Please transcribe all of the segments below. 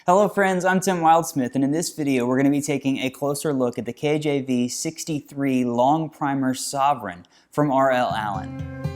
Hello friends, I'm Tim Wildsmith, and in this video we're going to be taking a closer look at the KJV 63 Longprimer Sovereign from R.L. Allan.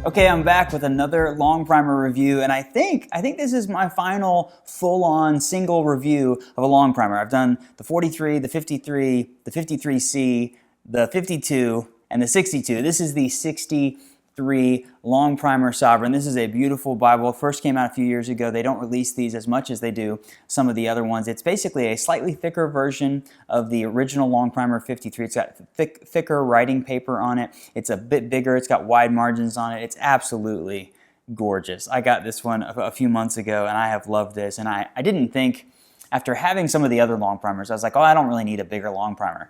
Okay, I'm back with another Longprimer review, and I think this is my final full-on single review of a Longprimer. I've done the 43, the 53, the 53C, the 52, and the 62. This is the 63 Longprimer Sovereign. This is a beautiful Bible. It first came out a few years ago. They don't release these as much as they do some of the other ones. It's basically a slightly thicker version of the original Longprimer 53. It's got thicker writing paper on it. It's a bit bigger. It's got wide margins on it. It's absolutely gorgeous. I got this one a few months ago, and I have loved this. And I didn't think, after having some of the other Longprimers, I was like, oh, I don't really need a bigger Longprimer.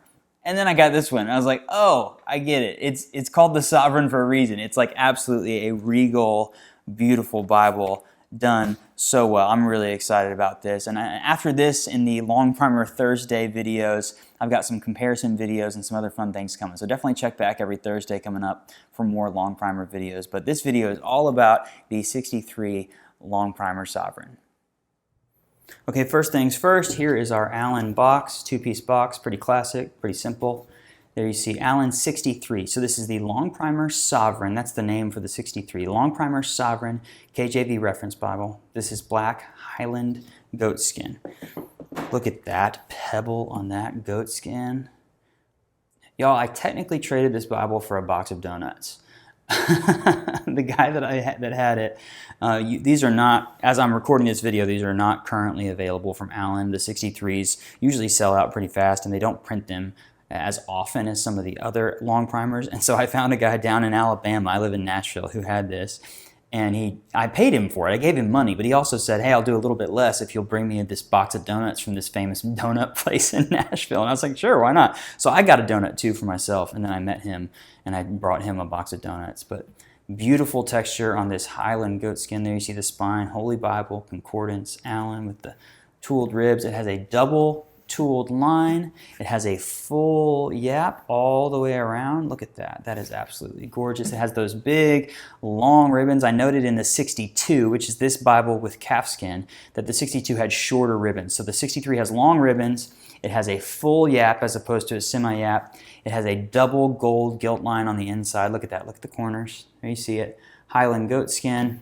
And then I got this one, and I was like, oh, I get it. It's called the Sovereign for a reason. It's like absolutely a regal, beautiful Bible done so well. I'm really excited about this. And after this, in the Longprimer Thursday videos, I've got some comparison videos and some other fun things coming. So definitely check back every Thursday coming up for more Longprimer videos. But this video is all about the 63 Longprimer Sovereign. Okay, first things first, here is our Allan box, two-piece box, pretty classic, pretty simple. There you see Allan 63. So this is the Longprimer Sovereign. That's the name for the 63. Longprimer Sovereign KJV Reference Bible. This is black Highland goatskin. Look at that pebble on that goatskin. Y'all, I technically traded this Bible for a box of donuts. The guy that had it, these are not, as I'm recording this video, these are not currently available from Allan. The 63s usually sell out pretty fast, and they don't print them as often as some of the other Longprimers. And so I found a guy down in Alabama, I live in Nashville, who had this, and I paid him for it. I gave him money, but he also said, hey, I'll do a little bit less if you'll bring me this box of donuts from this famous donut place in Nashville. And I was like, sure, why not? So I got a donut too for myself, and then I met him and I brought him a box of donuts. But beautiful texture on this Highland goatskin. There you see the spine, Holy Bible, Concordance, Allan with the tooled ribs. It has a double tooled line. It has a full yap all the way around. Look at that. That is absolutely gorgeous. It has those big, long ribbons. I noted in the 62, which is this Bible with calfskin, that the 62 had shorter ribbons. So the 63 has long ribbons. It has a full yap as opposed to a semi-yap. It has a double gold gilt line on the inside. Look at that. Look at the corners. There you see it. Highland goatskin.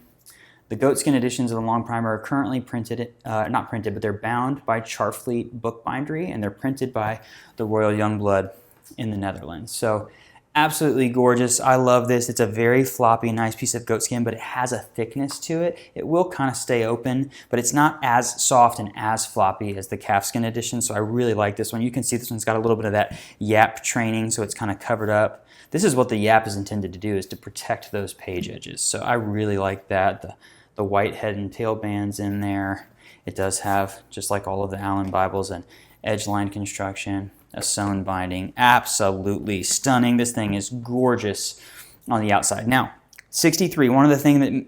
The goatskin editions of the Longprimer are currently printed, not printed, but they're bound by Charfleet Bookbindery, and they're printed by the Royal Youngblood in the Netherlands. So absolutely gorgeous. I love this. It's a very floppy, nice piece of goatskin, but it has a thickness to it. It will kind of stay open, but it's not as soft and as floppy as the calfskin edition, so I really like this one. You can see this one's got a little bit of that yap training, so it's kind of covered up. This is what the yap is intended to do, is to protect those page edges. So I really like that. The white head and tail bands in there. It does have, just like all of the Allan Bibles, an edge line construction, a sewn binding. Absolutely stunning. This thing is gorgeous on the outside. Now, 63, one of the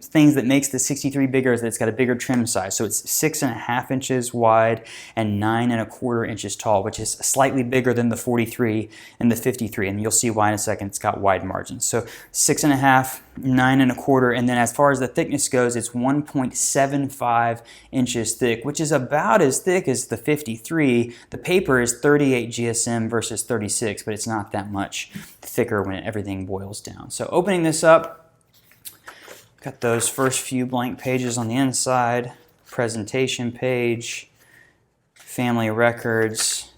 things that makes the 63 bigger is that it's got a bigger trim size. So it's 6.5 inches wide and 9.25 inches tall, which is slightly bigger than the 43 and the 53. And you'll see why in a second. It's got wide margins. So 6.5, 9.25, and then as far as the thickness goes, it's 1.75 inches thick, which is about as thick as the 53. The paper is 38 GSM versus 36, but it's not that much thicker when everything boils down. So opening this up, got those first few blank pages on the inside, presentation page, family records,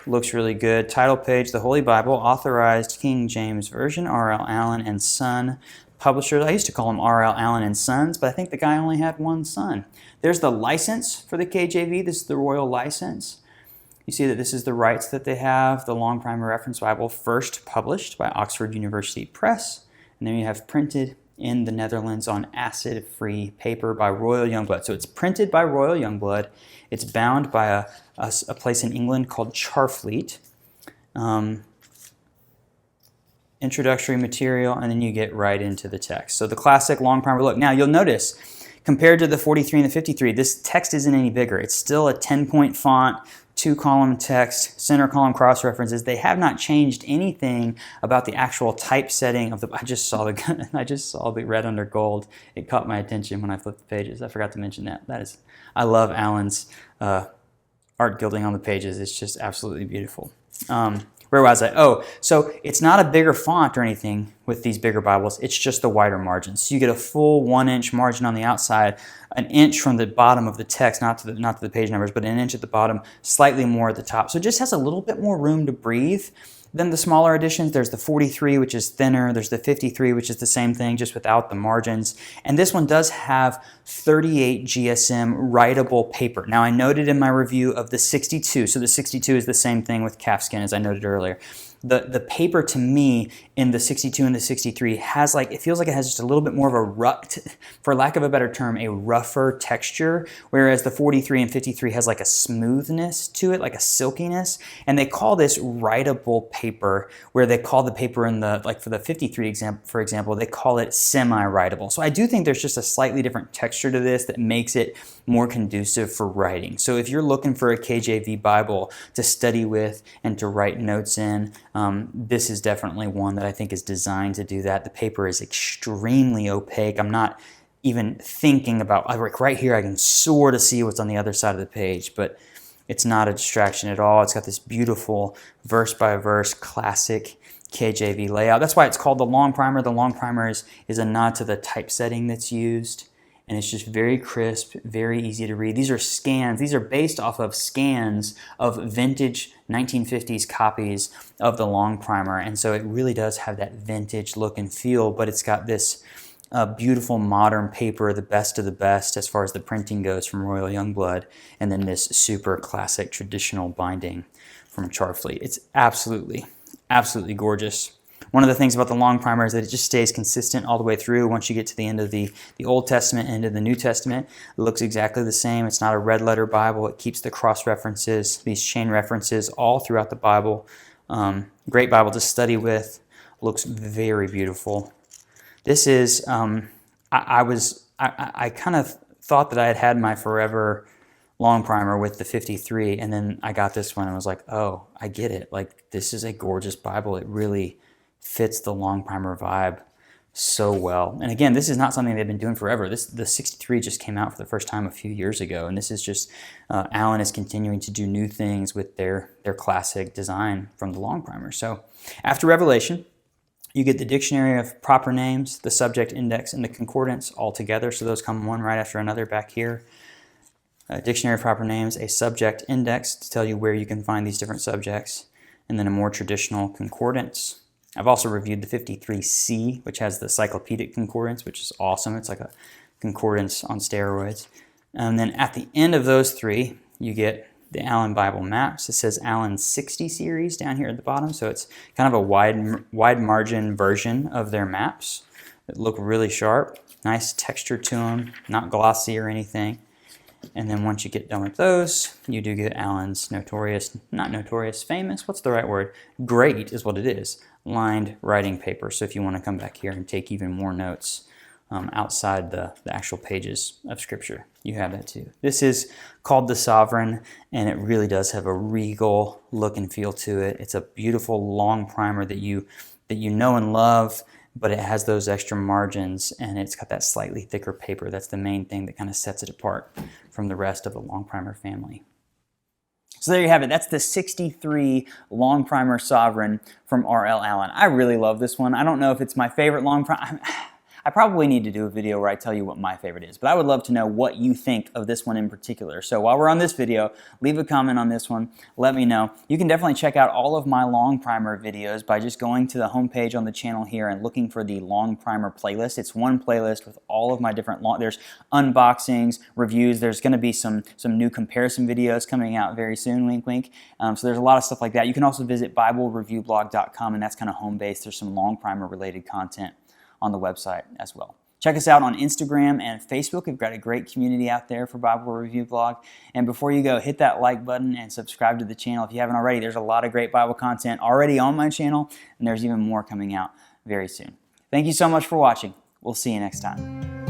looks really good. Title page, the Holy Bible, authorized King James Version, R.L. Allan and Son. Publishers, I used to call them R.L. Allan and Sons, but I think the guy only had one son. There's the license for the KJV. This is the royal license. You see that this is the rights that they have. The Longprimer Reference Bible, first published by Oxford University Press. And then you have printed in the Netherlands on acid-free paper by Royal Youngblood. So it's printed by Royal Youngblood. It's bound by a place in England called Charfleet. Introductory material, and then you get right into the text. So the classic Longprimer look. Now you'll notice compared to the 43 and the 53, this text isn't any bigger. It's still a 10-point font, 2-column text, center column cross-references. They have not changed anything about the actual typesetting of the, I just saw the red under gold. It caught my attention when I flipped the pages. I forgot to mention that. I love Allan's art gilding on the pages. It's just absolutely beautiful. Where was I? Oh, so it's not a bigger font or anything with these bigger Bibles. It's just the wider margins. So you get a full 1-inch margin on the outside, an inch from the bottom of the text, not to the page numbers, but an inch at the bottom, slightly more at the top. So it just has a little bit more room to breathe than the smaller editions. There's the 43, which is thinner. There's the 53, which is the same thing, just without the margins. And this one does have 38 GSM writable paper. Now, I noted in my review of the 62, so the 62 is the same thing with calfskin, as I noted earlier. The paper to me in the 62 and the 63 has it feels like it has just a little bit more of a for lack of a better term, a rougher texture, whereas the 43 and 53 has like a smoothness to it, like a silkiness. And they call this writable paper, where they call the paper in the, like for the 53 example, for example, they call it semi-writable. So I do think there's just a slightly different texture to this that makes it more conducive for writing. So if you're looking for a KJV Bible to study with and to write notes in, this is definitely one that I think is designed to do that. The paper is extremely opaque. I'm not even thinking about, like right here, I can sort of see what's on the other side of the page, but it's not a distraction at all. It's got this beautiful verse by verse classic KJV layout. That's why it's called the Longprimer. The Longprimer is a nod to the typesetting that's used. And it's just very crisp, very easy to read. These are scans. These are based off of scans of vintage 1950s copies of the Longprimer. And so it really does have that vintage look and feel, but it's got this beautiful modern paper, the best of the best as far as the printing goes from Royal Youngblood, and then this super classic traditional binding from Charfleet. It's absolutely, absolutely gorgeous. One of the things about the Longprimer is that it just stays consistent all the way through. Once you get to the end of the Old Testament, end of the New Testament, it looks exactly the same. It's not a red letter Bible. It keeps the cross references, these chain references all throughout the Bible. Great Bible to study with. Looks very beautiful. This is, I kind of thought that I had my forever Longprimer with the 53, and then I got this one and was like, oh, I get it. Like, this is a gorgeous Bible. It really fits the Longprimer vibe so well. And again, this is not something they've been doing forever. The 63 just came out for the first time a few years ago, and this is just, Allan is continuing to do new things with their classic design from the Longprimer. So after Revelation, you get the dictionary of proper names, the subject index, and the concordance all together. So those come one right after another back here. A dictionary of proper names, a subject index to tell you where you can find these different subjects, and then a more traditional concordance. I've also reviewed the 53C, which has the cyclopedic concordance, which is awesome. It's like a concordance on steroids. And then at the end of those three, you get the Allan Bible Maps. It says Allan 60 series down here at the bottom, so it's kind of a wide margin version of their maps that look really sharp. Nice texture to them, not glossy or anything. And then once you get done with those, you do get Allan's famous, what's the right word? Great is what it is, lined writing paper. So if you want to come back here and take even more notes outside the actual pages of Scripture, you have that too. This is called the Sovereign, and it really does have a regal look and feel to it. It's a beautiful Longprimer that you know and love, but it has those extra margins, and it's got that slightly thicker paper. That's the main thing that kind of sets it apart from the rest of the Longprimer family. So there you have it. That's the 63 Longprimer Sovereign from R.L. Allan. I really love this one. I don't know if it's my favorite Longprimer. I probably need to do a video where I tell you what my favorite is, but I would love to know what you think of this one in particular. So while we're on this video, leave a comment on this one. Let me know. You can definitely check out all of my Longprimer videos by just going to the homepage on the channel here and looking for the Longprimer playlist. It's one playlist with all of my different there's unboxings, reviews. There's going to be some new comparison videos coming out very soon, wink, wink. So there's a lot of stuff like that. You can also visit BibleReviewBlog.com, and that's kind of home base. There's some Longprimer related content on the website as well. Check us out on Instagram and Facebook. We've got a great community out there for Bible Review Blog. And before you go, hit that like button and subscribe to the channel if you haven't already. There's a lot of great Bible content already on my channel, and there's even more coming out very soon. Thank you so much for watching. We'll see you next time.